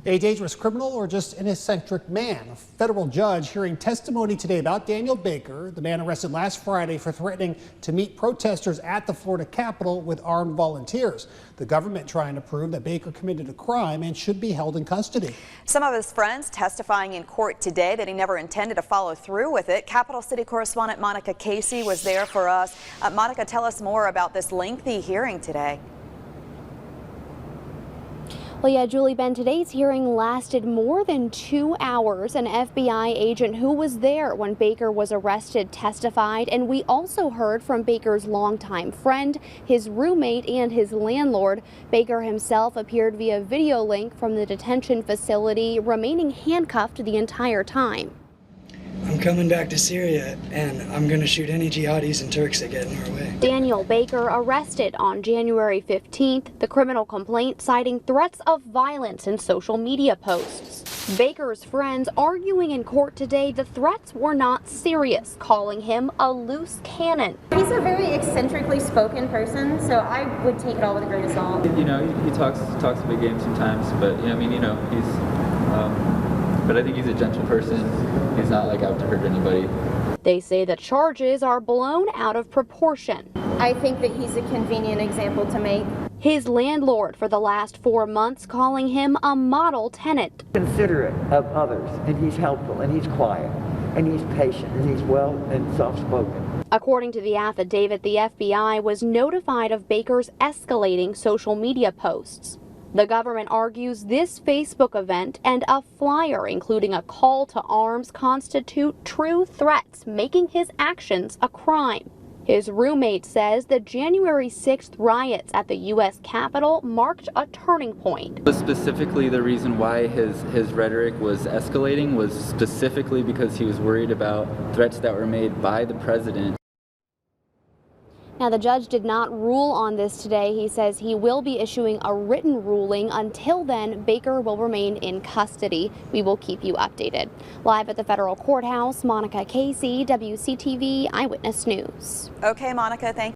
A dangerous criminal or just an eccentric man? A federal judge hearing testimony today about Daniel Baker, the man arrested last Friday for threatening to meet protesters at the Florida Capitol with armed volunteers. The government trying to prove that Baker committed a crime and should be held in custody. Some of his friends testifying in court today that he never intended to follow through with it. Capital City correspondent Monica Casey was there for us. Monica, tell us more about this lengthy hearing today. Well, yeah, Julie, Ben, today's hearing lasted more than 2 hours. An FBI agent who was there when Baker was arrested testified, and we also heard from Baker's longtime friend, his roommate, and his landlord. Baker himself appeared via video link from the detention facility, remaining handcuffed the entire time. I'm coming back to Syria, and I'm going to shoot any jihadis and Turks that get in our way. Daniel Baker arrested on January 15th. The criminal complaint citing threats of violence in social media posts. Baker's friends arguing in court today the threats were not serious, calling him a loose cannon. He's a very eccentrically spoken person, so I would take it all with a grain of salt. You know, he talks a big game sometimes, but I mean, you know, but I think he's a gentle person. He's not like out to hurt anybody. They say the charges are blown out of proportion. I think that he's a convenient example to make. His landlord for the last 4 months calling him a model tenant. Considerate of others, and he's helpful, and he's quiet, and he's patient, and he's well and soft-spoken. According to the affidavit, the FBI was notified of Baker's escalating social media posts. The government argues this Facebook event and a flyer including a call to arms constitute true threats, making his actions a crime. His roommate says the January 6th riots at the U.S. Capitol marked a turning point. Specifically, the reason why his rhetoric was escalating was specifically because he was worried about threats that were made by the president. Now, the judge did not rule on this today. He says he will be issuing a written ruling. Until then, Baker will remain in custody. We will keep you updated. Live at the federal courthouse, Monica Casey, WCTV Eyewitness News. Okay, Monica, thank you.